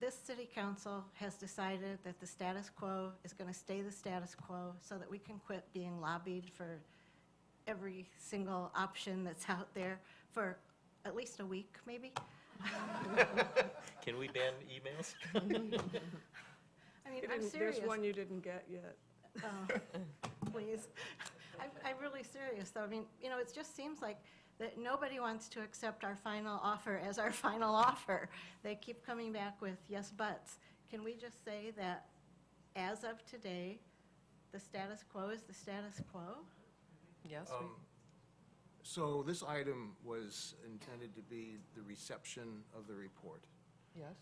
this city council has decided that the status quo is going to stay the status quo so that we can quit being lobbied for every single option that's out there for at least a week, maybe? Can we ban emails? I mean, I'm serious. There's one you didn't get yet. Oh, please. I'm really serious, though. I mean, you know, it just seems like that nobody wants to accept our final offer as our final offer. They keep coming back with yes buts. Can we just say that as of today, the status quo is the status quo? Yes, So this item was intended to be the reception of the report. yes.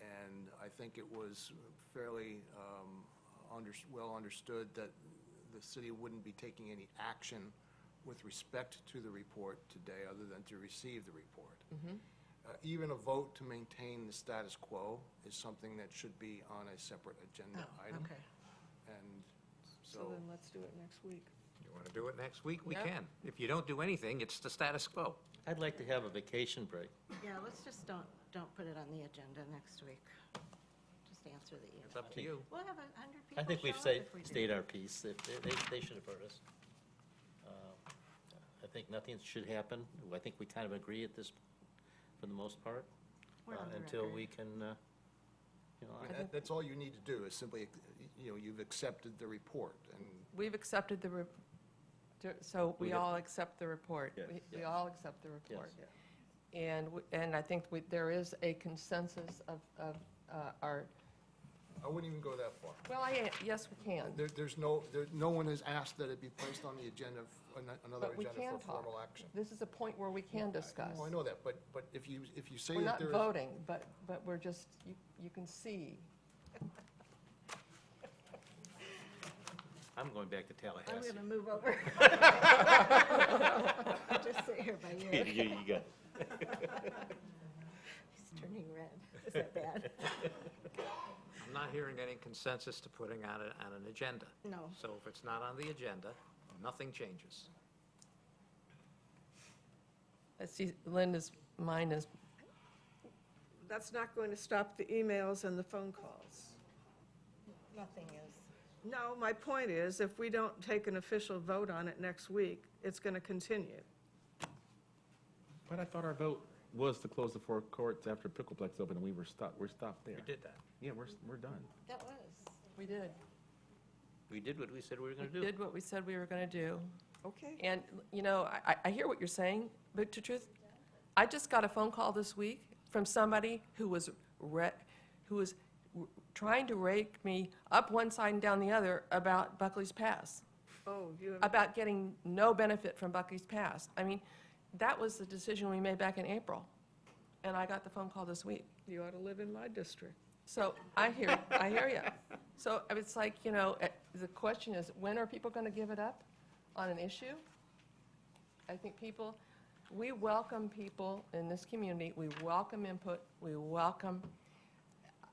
And I think it was fairly well understood that the city wouldn't be taking any action with respect to the report today, other than to receive the report. Even a vote to maintain the status quo is something that should be on a separate agenda item. Okay. And So then let's do it next week. You want to do it next week? We Yeah. can. If you don't do anything, it's the status quo. I'd like to have a vacation break. Yeah, let's just don't put it on the agenda next week. Just answer the email. It's up to you. We'll have 100 people I think we've show up if we do. stayed our piece. They should have heard us. I think nothing should happen. I think we kind of agree at this, for the most part, We're on the until record. we can, I mean, that's all you need to do, is simply, you've accepted the report. And We've accepted so we We have- all accept the report. Yes, We yes. all accept the report. yes. And I think there is a consensus of our, I wouldn't even go that far. well, yes, we can. No one has asked that it be placed on the agenda, another But we agenda can for talk. formal action. This is a point where we can discuss. No, I know that, but if you say We're that not there is. voting, but we're just, you can see. I'm going back to I'm Tallahassee. going to move over. Just sit here by you. You got it. He's turning red. Is that bad? I'm not hearing any consensus to putting on an agenda. No. So if it's not on the agenda, nothing changes. I see Linda's mind is, That's not going to stop the emails and the phone calls. Nothing is. No, my point is, if we don't take an official vote on it next week, it's going to continue. But I thought our vote was to close the four courts after Pickleplex opened, and we're stopped there. We did that. Yeah, we're done. That was. we did. We did what we said we were going to We do. did what we said we were going to do. Okay. And, I hear what you're saying, but to truth, I just got a phone call this week from somebody who was trying to rake me up one side and down the other about Buckley's Pass, Oh, about getting no benefit from Buckley's Pass. I mean, that was the decision we made back in April, and I got the phone call this week. you ought to live in my district. So I hear you. So it's like, the question is, when are people going to give it up on an issue? I think we welcome people in this community, we welcome input, we welcome,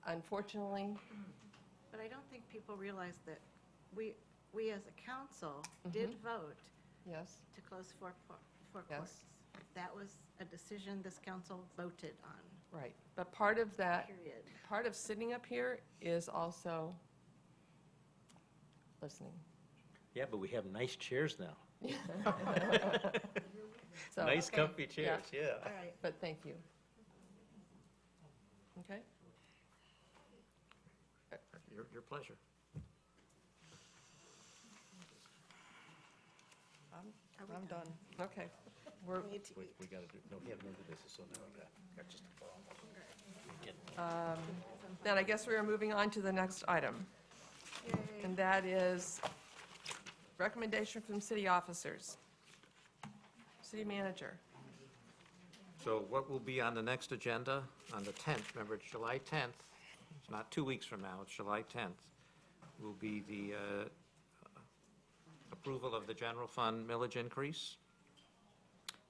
unfortunately, But I don't think people realize that we as a council did vote yes, to close four courts. Yes. That was a decision this council voted on, right. But part of that, period. part of sitting up here is also listening. Yeah, but we have nice chairs now. So, Nice okay. comfy chairs, yeah. All right. but thank you. Okay? Your pleasure. I'm done. Okay. We're, We need to eat. We got to do, no, we have no new business, so now we got just a problem. then I guess we are moving on to the next item. And that is recommendation from city officers. City manager. So what will be on the next agenda on the 10th, remember, it's July 10th, it's not 2 weeks from now, it's July 10th, will be the approval of the general fund millage increase.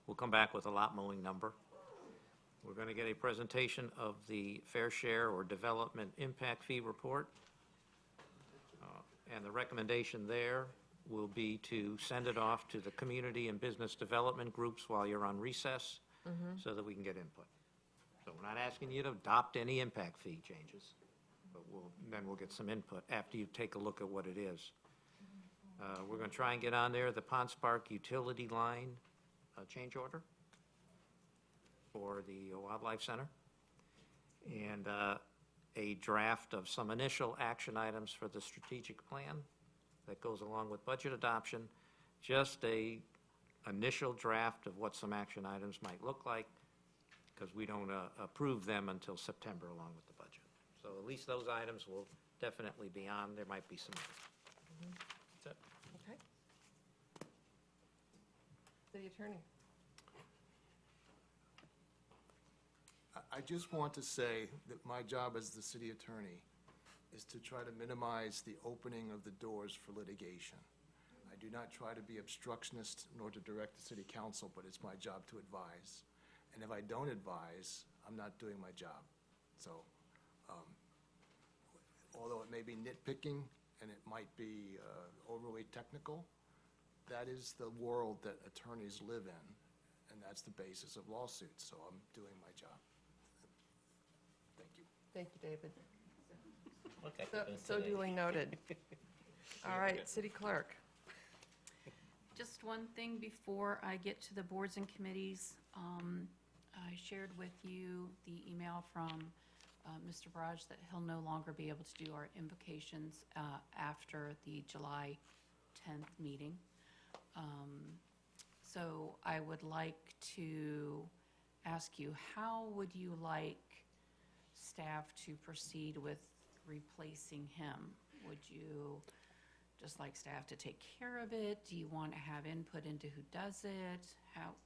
We'll come back with a lot mowing number. We're going to get a presentation of the fair share or development impact fee report. And the recommendation there will be to send it off to the community and business development groups while you're on recess, so that we can get input. So we're not asking you to adopt any impact fee changes, but then we'll get some input after you take a look at what it is. We're going to try and get on there the Pond Spark utility line change order for the Wildlife Center, and a draft of some initial action items for the strategic plan that goes along with budget adoption, just a initial draft of what some action items might look like, because we don't approve them until September along with the budget. So at least those items will definitely be on. There might be some. That's it. Okay. City Attorney. I just want to say that my job as the city attorney is to try to minimize the opening of the doors for litigation. I do not try to be obstructionist nor to direct the city council, but it's my job to advise. And if I don't advise, I'm not doing my job. So, although it may be nitpicking and it might be overly technical, that is the world that attorneys live in, and that's the basis of lawsuits, so I'm doing my job. Thank you. Thank you, David. Okay. So duly noted. All right, City Clerk. Just one thing before I get to the boards and committees. I shared with you the email from Mr. Barrage that he'll no longer be able to do our invocations after the July 10th meeting. So I would like to ask you, how would you like staff to proceed with replacing him? Would you just like staff to take care of it? Do you want to have input into who does it?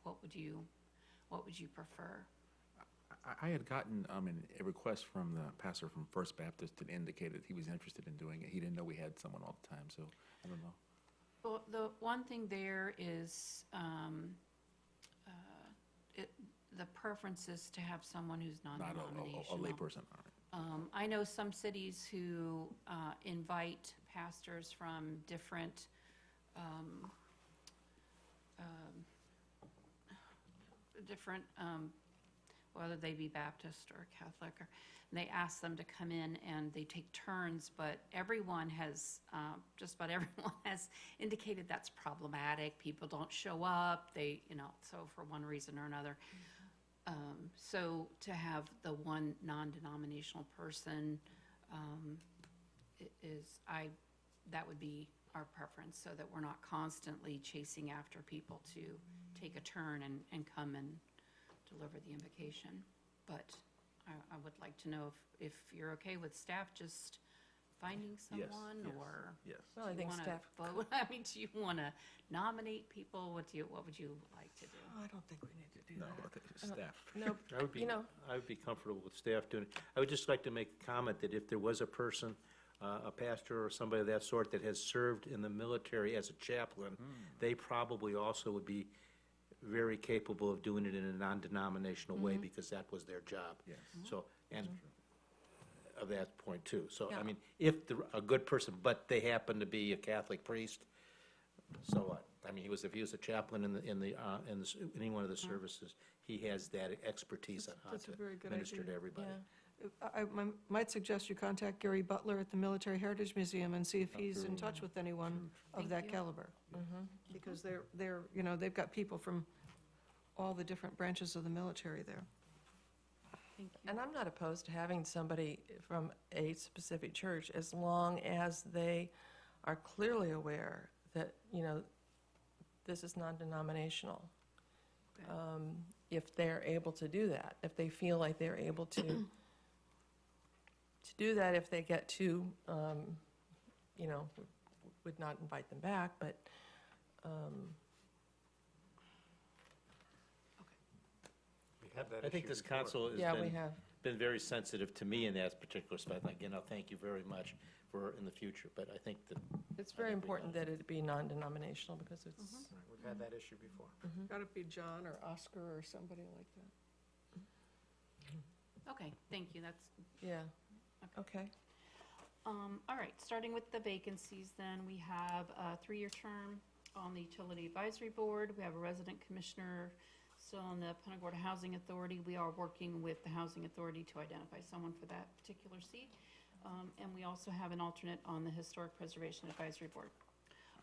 What would you prefer? I had gotten a request from the pastor from First Baptist that indicated he was interested in doing it. He didn't know we had someone all the time, so I don't know. Well, the one thing there is, the preference is to have someone who's Not non-denominational. a layperson, all right. I know some cities who invite pastors from different, whether they be Baptist or Catholic, and they ask them to come in and they take turns, but everyone has, just about everyone has indicated that's problematic. People don't show up, so for one reason or another. So to have the one non-denominational person that would be our preference, so that we're not constantly chasing after people to take a turn and come and deliver the invocation. But I would like to know if you're okay with staff just finding someone, or Yes. Well, I do you think want to staff, vote? I mean, do you want to nominate people? What would you like to do? I don't think we need to do No, that. I think it's staff. no, I would be, you know, I would be comfortable with staff doing it. I would just like to make a comment that if there was a person, a pastor or somebody of that sort that has served in the military as a chaplain, they probably also would be very capable of doing it in a non-denominational way, because that was their job. Yes. So, and of that point too. So, Yeah. I mean, if a good person, but they happen to be a Catholic priest, so what? I mean, if he was a chaplain in any one of the services, he has that expertise on how That's a to very good minister to idea. everybody. yeah. I might suggest you contact Gary Butler at the Military Heritage Museum and see if he's in touch with anyone of Thank that you. caliber. Because they've got people from all the different branches of the military there. Thank you. And I'm not opposed to having somebody from a specific church, as long as they are clearly aware that, this is non-denominational. Okay. If they're able to do that, if they feel like they're able to do that, if they get to, would not invite them back, but, We have that I think issue this before. council has yeah, we have. been very sensitive to me in that particular spot. Again, I'll thank you very much for in the future, but I think that, It's very important that it be non-denominational, because it's, Right, we've had that issue before. Got to be John or Oscar or somebody like that. Okay, thank you, that's, yeah, okay. all right, starting with the vacancies then, we have a 3-year term on the Utility Advisory Board. We have a resident commissioner Still on the Punta Gorda Housing Authority, we are working with the Housing Authority to identify someone for that particular seat. And we also have an alternate on the Historic Preservation Advisory Board.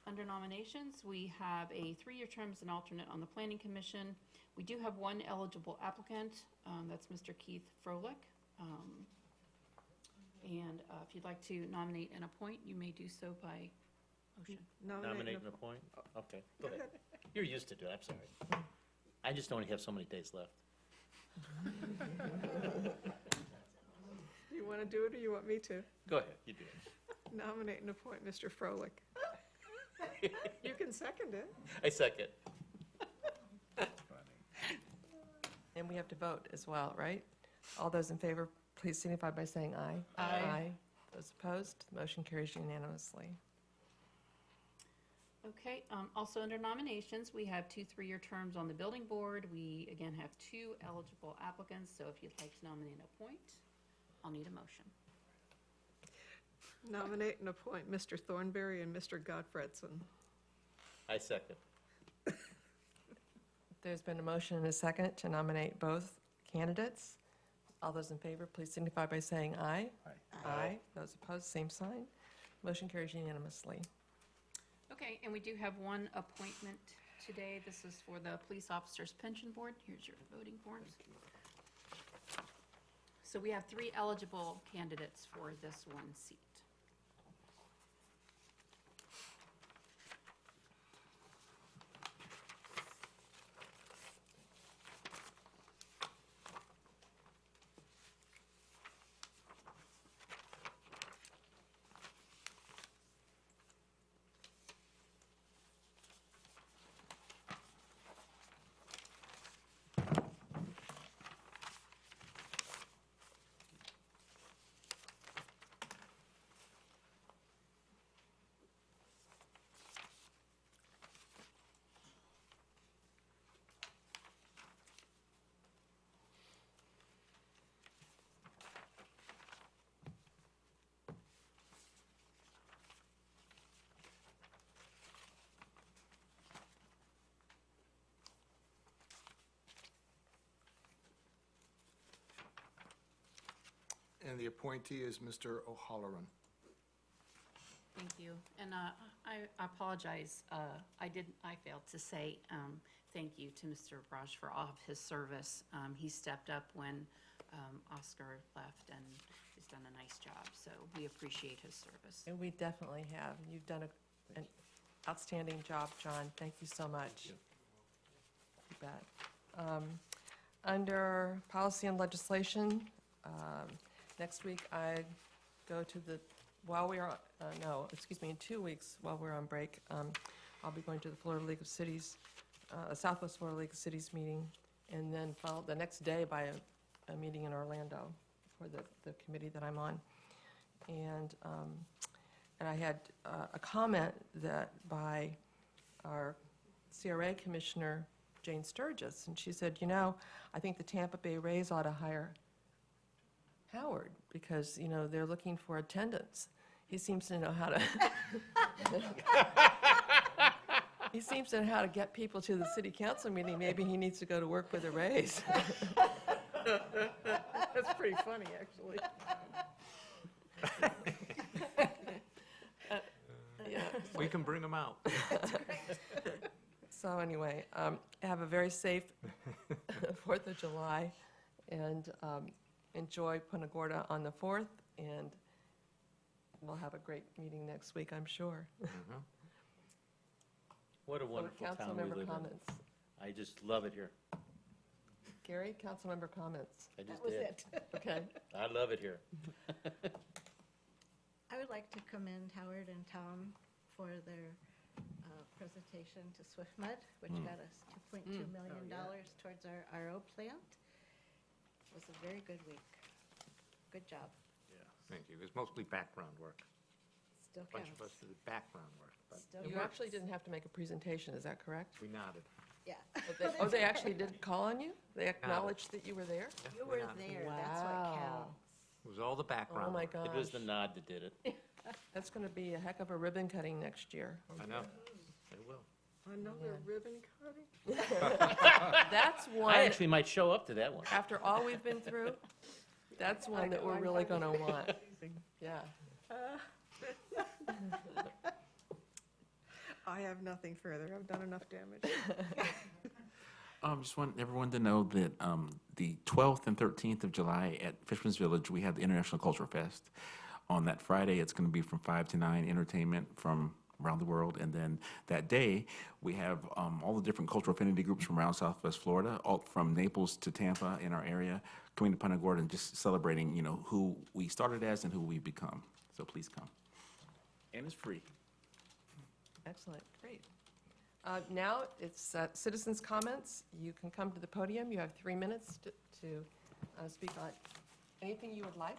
Under nominations, we have a 3-year term as an alternate on the Planning Commission. We do have one eligible applicant, that's Mr. Keith Froelich. And if you'd like to nominate and appoint, you may do so by motion. Nominate and appoint? Okay, go ahead. You're used to it, I'm sorry. I just only have so many days left. You want to do it, or you want me to? Go ahead, you do it. Nominate and appoint Mr. Froelich. You can second it. I second. And we have to vote as well, right? All those in favor, please signify by saying aye. Aye. Those opposed, the motion carries unanimously. Okay, also under nominations, we have 2 3-year terms on the Building Board. We, again, have 2 eligible applicants, so if you'd like to nominate and appoint, I'll need a motion. Nominate and appoint Mr. Thornberry and Mr. Gottfredson. I second. There's been a motion and a second to nominate both candidates. All those in favor, please signify by saying aye. Aye. Those opposed, same sign. Motion carries unanimously. Okay, and we do have one appointment today. This is for the Police Officers Pension Board. Here's your voting forms. So we have 3 eligible candidates for this one seat. And the appointee is Mr. O'Halloran. Thank you. And I apologize, I failed to say thank you to Mr. Raj for all of his service. He stepped up when Oscar left, and he's done a nice job, so we appreciate his service. And we definitely have. You've done an outstanding job, John. Thank you so much. You bet. Under policy and legislation, next week I go to the, in 2 weeks while we're on break, I'll be going to the Florida League of Cities, Southwest Florida League of Cities meeting, and then followed the next day by a meeting in Orlando for the committee that I'm on. And I had a comment that by our CRA Commissioner, Jane Sturgis, and she said, I think the Tampa Bay Rays ought to hire Howard, because, they're looking for attendance. He seems to know how to, he seems to know how to get people to the city council meeting. Maybe he needs to go to work with the Rays. That's pretty funny, actually. Yeah. We can bring them out. So anyway, have a very safe 4th of July, and enjoy Punta Gorda on the 4th, and we'll have a great meeting next week, I'm sure. What a wonderful town we Councilmember live in. comments. I just love it here. Gary, councilmember comments. I That just was did. it. Okay. I love it here. I would like to commend Howard and Tom for their presentation to SwiftMud, which got us $2.2 million towards our RO plant. It was a very good week. Good job. Thank you. It was mostly background work. Still A bunch counts. of us did background work, but Still You counts. actually didn't have to make a presentation, is that correct? we nodded. Yeah. They actually did call on you? They acknowledged that you were there? You We were nodded. there, that's what Wow. counts. It was all the background Oh, my work. gosh. It was the nod that did it. That's going to be a heck of a ribbon cutting next year. I know. It will. Another ribbon cutting? That's one, I actually might show up to that one. after all we've been through, that's one that we're really going to want. Yeah. I have nothing further. I've done enough damage. Just want everyone to know that the 12th and 13th of July at Fishman's Village, we have the International Cultural Fest. On that Friday, it's going to be from 5 to 9, entertainment from around the world. And then that day, we have all the different cultural affinity groups from around Southwest Florida, all from Naples to Tampa in our area, coming to Punta Gorda and just celebrating, you know, who we started as and who we've become. So please come. And it's free. Excellent, great. Now it's citizens' comments. You can come to the podium. You have 3 minutes to speak on anything you would like.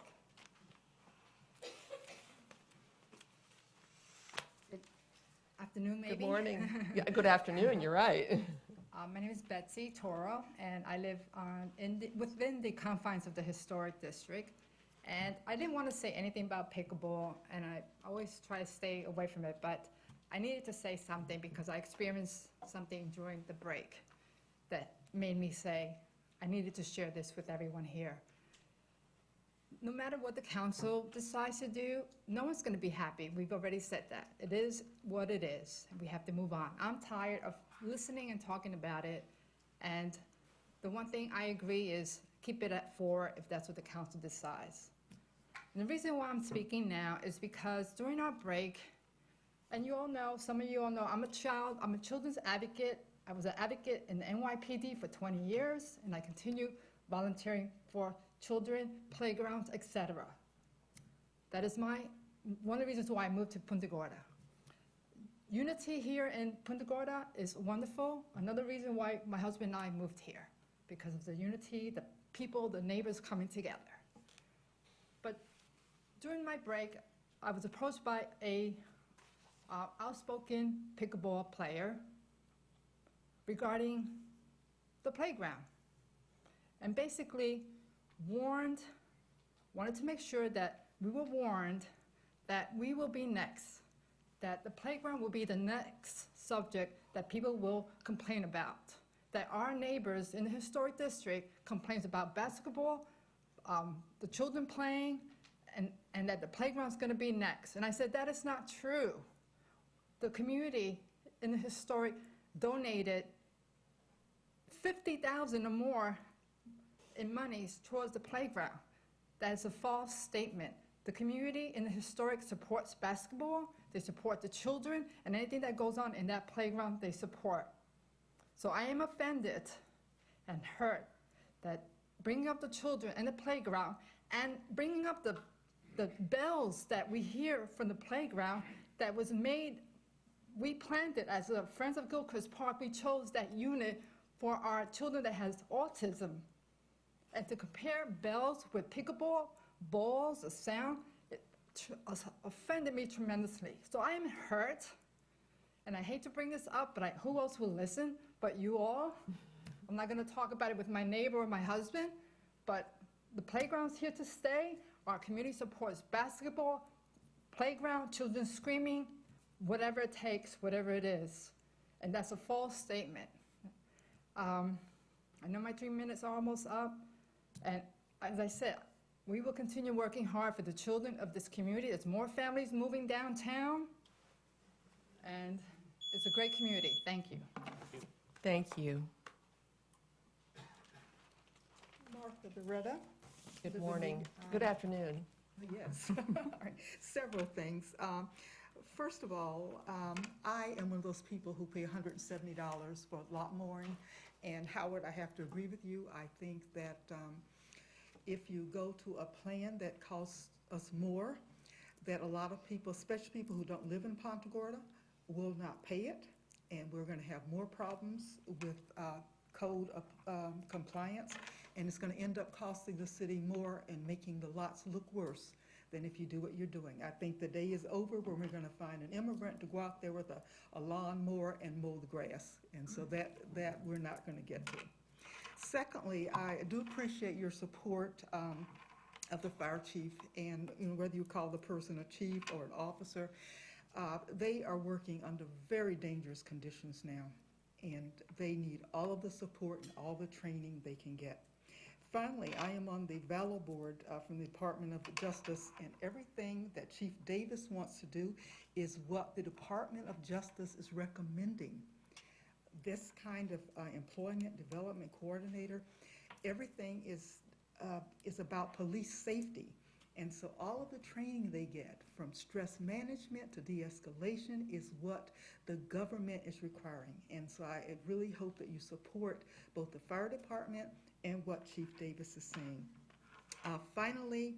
Afternoon, maybe. Good morning. Yeah, good afternoon, you're right. My name is Betsy Toro, and I live within the confines of the historic district. And I didn't want to say anything about pickleball, and I always try to stay away from it, but I needed to say something because I experienced something during the break that made me say, I needed to share this with everyone here. No matter what the council decides to do, no one's going to be happy. We've already said that. It is what it is, and we have to move on. I'm tired of listening and talking about it, and the one thing I agree is keep it at 4 if that's what the council decides. And the reason why I'm speaking now is because during our break, and you all know, some of you all know, I'm a children's advocate. I was an advocate in the NYPD for 20 years, and I continue volunteering for children, playgrounds, etc. That is one of the reasons why I moved to Punta Gorda. Unity here in Punta Gorda is wonderful. Another reason why my husband and I moved here, because of the unity, the people, the neighbors coming together. But during my break, I was approached by a outspoken pickleball player regarding the playground. And basically wanted to make sure that we were warned that we will be next, that the playground will be the next subject that people will complain about, that our neighbors in the historic district complains about basketball, the children playing, and that the playground's going to be next. And I said, that is not true. The community in the historic donated $50,000 or more in monies towards the playground. That is a false statement. The community in the historic supports basketball, they support the children, and anything that goes on in that playground, they support. So I am offended and hurt that bringing up the children and the playground and bringing up the bells that we hear from the playground that was made, we planned it as a Friends of Gilchrist Park. We chose that unit for our children that has autism. And to compare bells with pickleball, balls, the sound, it offended me tremendously. So I am hurt, and I hate to bring this up, but who else will listen but you all? I'm not going to talk about it with my neighbor or my husband, but the playground's here to stay. Our community supports basketball, playground, children screaming, whatever it takes, whatever it is. And that's a false statement. I know my 3 minutes are almost up. And as I said, we will continue working hard for the children of this community. There's more families moving downtown, and it's a great community. Thank you. Thank you. Martha Beretta. Good morning. Good afternoon. Yes. All right. Several things. First of all, I am one of those people who pay $170 for lot mooring. And Howard, I have to agree with you. I think that if you go to a plan that costs us more, that a lot of people, especially people who don't live in Punta Gorda, will not pay it. And we're going to have more problems with code compliance. And it's going to end up costing the city more and making the lots look worse than if you do what you're doing. I think the day is over when we're going to find an immigrant to go out there with a lawnmower and mow the grass. And so that we're not going to get to. Secondly, I do appreciate your support of the fire chief, and whether you call the person a chief or an officer. They are working under very dangerous conditions now, and they need all of the support and all the training they can get. Finally, I am on the Valor Board from the Department of Justice, and everything that Chief Davis wants to do is what the Department of Justice is recommending. This kind of employment development coordinator, everything is about police safety. And so all of the training they get, from stress management to de-escalation, is what the government is requiring. And so I really hope that you support both the fire department and what Chief Davis is saying. Finally,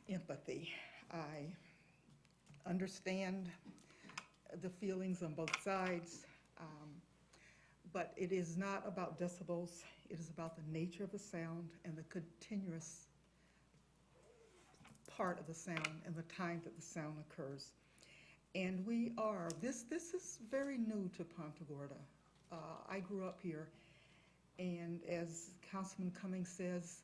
empathy. I understand the feelings on both sides, but it is not about decibels. It is about the nature of the sound and the continuous part of the sound and the time that the sound occurs. And this is very new to Punta Gorda. I grew up here, and as Councilman Cummings says,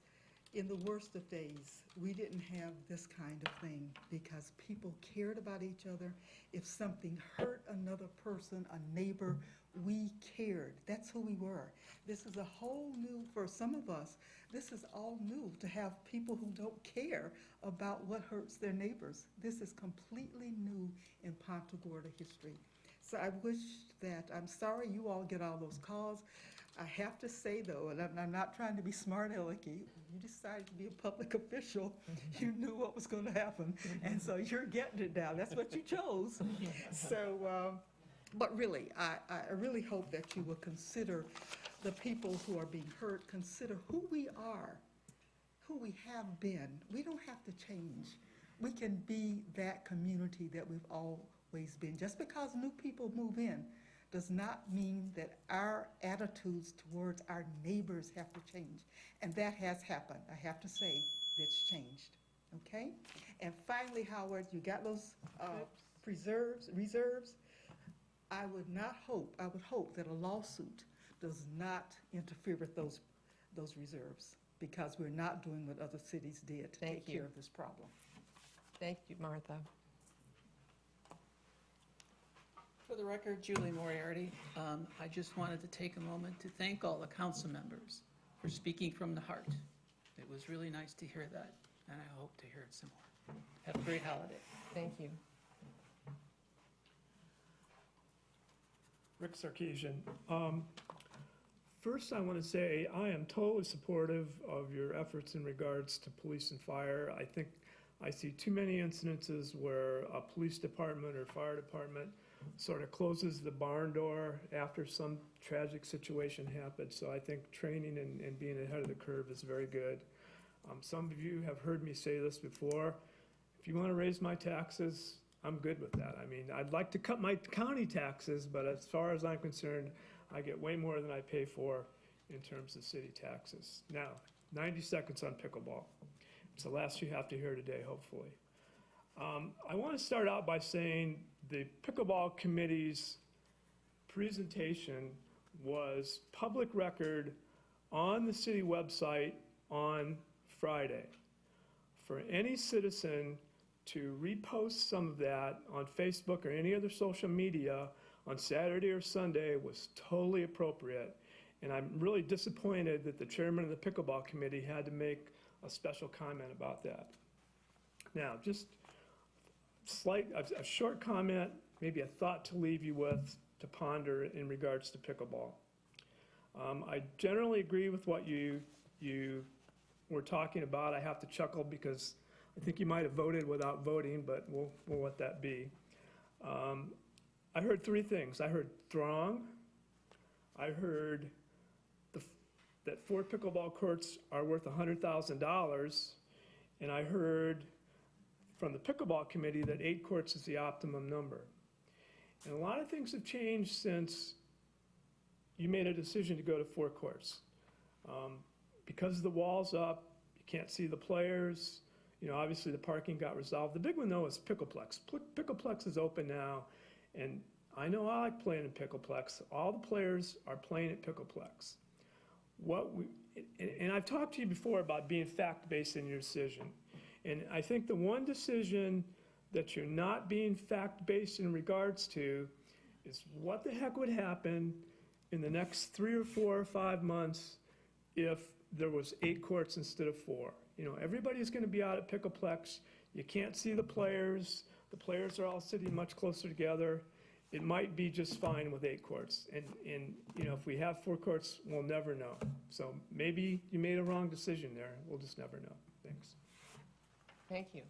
in the worst of days, we didn't have this kind of thing because people cared about each other. If something hurt another person, a neighbor, we cared. That's who we were. This is a whole new, for some of us, this is all new to have people who don't care about what hurts their neighbors. This is completely new in Punta Gorda history. So I wish that, I'm sorry you all get all those calls. I have to say, though, and I'm not trying to be smart alecky, you decided to be a public official, you knew what was going to happen, and so you're getting it now. That's what you chose. So, but really, I really hope that you will consider the people who are being hurt, consider who we are, who we have been. We don't have to change. We can be that community that we've always been. Just because new people move in does not mean that our attitudes towards our neighbors have to change. And that has happened. I have to say, that's changed, okay? And finally, Howard, you got those reserves? I would hope that a lawsuit does not interfere with those reserves, because we're not doing what other cities did to take care of this problem. Thank you, Martha. For the record, Julie Moriarty. I just wanted to take a moment to thank all the council members for speaking from the heart. It was really nice to hear that, and I hope to hear it some more. Have a great holiday. Thank you. Rick Sarkeesian. First, I want to say I am totally supportive of your efforts in regards to police and fire. I think I see too many incidences where a police department or fire department sort of closes the barn door after some tragic situation happens. So I think training and being ahead of the curve is very good. Some of you have heard me say this before. If you want to raise my taxes, I'm good with that. I mean, I'd like to cut my county taxes, but as far as I'm concerned, I get way more than I pay for in terms of city taxes. Now, 90 seconds on pickleball. It's the last you have to hear today, hopefully. I want to start out by saying the pickleball committee's presentation was public record on the city website on Friday. For any citizen to repost some of that on Facebook or any other social media on Saturday or Sunday was totally appropriate. And I'm really disappointed that the chairman of the pickleball committee had to make a special comment about that. Now, just a short comment, maybe a thought to leave you with to ponder in regards to pickleball. I generally agree with what you were talking about. I have to chuckle because I think you might have voted without voting, but we'll let that be. I heard three things. I heard throng, I heard that 4 pickleball courts are worth $100,000, and I heard from the pickleball committee that 8 courts is the optimum number. And a lot of things have changed since you made a decision to go to 4 courts. Because the wall's up, you can't see the players. You know, obviously the parking got resolved. The big one though is Pickleplex. Pickleplex is open now, and I know I like playing in Pickleplex. All the players are playing at Pickleplex. And I've talked to you before about being fact-based in your decision. And I think the one decision that you're not being fact-based in regards to is what the heck would happen in the next 3 or 4 or 5 months if there was 8 courts instead of 4. You know, everybody's gonna be out at Pickleplex. You can't see the players. The players are all sitting much closer together. It might be just fine with 8 courts. And, you know, if we have 4 courts, we'll never know. So maybe you made a wrong decision there. We'll just never know. Thanks. Thank you.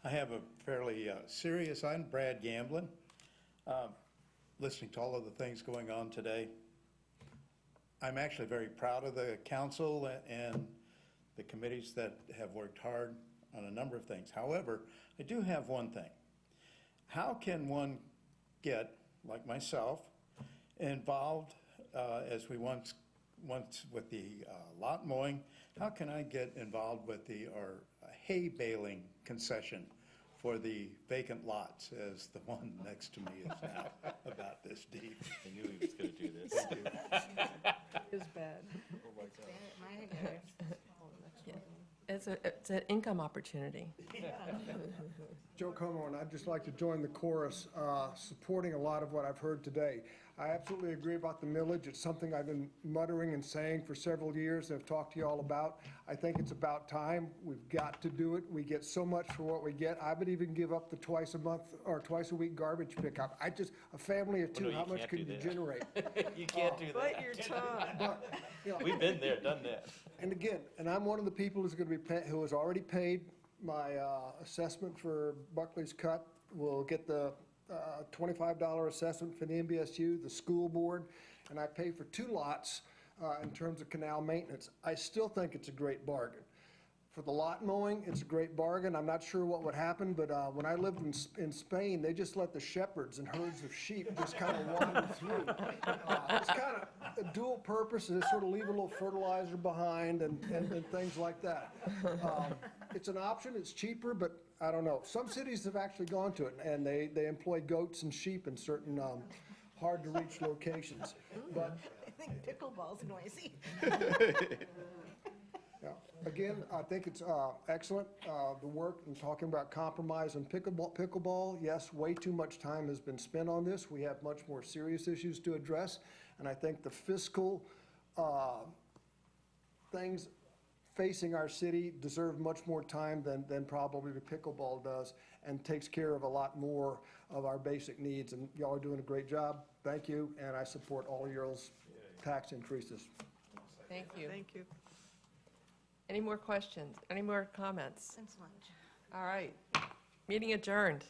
I have a fairly serious, I'm Brad Gamblin. Listening to all of the things going on today, I'm actually very proud of the council and the committees that have worked hard on a number of things. However, I do have one thing. How can one get, like myself, involved as we once with the lot mowing? How can I get involved with our hay baling concession for the vacant lots, as the one next to me is now about this deep? I knew he was gonna do this. Is bad. It's an income opportunity. Joe Como, and I'd just like to join the chorus, supporting a lot of what I've heard today. I absolutely agree about the millage. It's something I've been muttering and saying for several years and have talked to you all about. I think it's about time. We've got to do it. We get so much for what we get. I would even give up the twice a month or twice a week garbage pickup. A family of 2, no, you how much can't could do you that. generate? You can't do Bite that. your tongue. But, you know, We've been there, done that. and again, and I'm one of the people who's going to be who has already paid my assessment for Buckley's Cut. We'll get the $25 assessment for the NBSU, the school board, and I pay for 2 lots in terms of canal maintenance. I still think it's a great bargain. For the lot mowing, it's a great bargain. I'm not sure what would happen, but when I lived in Spain, they just let the shepherds and herds of sheep just kind of wander through. It's kind of a dual purpose, and sort of leave a little fertilizer behind and things like that. It's an option, it's cheaper, but I don't know. Some cities have actually gone to it, and they employ goats and sheep in certain hard-to-reach locations. But I think pickleball's noisy. yeah, again, I think it's excellent, the work and talking about compromise on pickleball. Yes, way too much time has been spent on this. We have much more serious issues to address, and I think the fiscal things facing our city deserve much more time than probably the pickleball does, and takes care of a lot more of our basic needs. And y'all are doing a great job. Thank you, and I support all y'all's tax increases. Thank you. Thank you. Any more questions? Any more comments? Since lunch. All right. Meeting adjourned.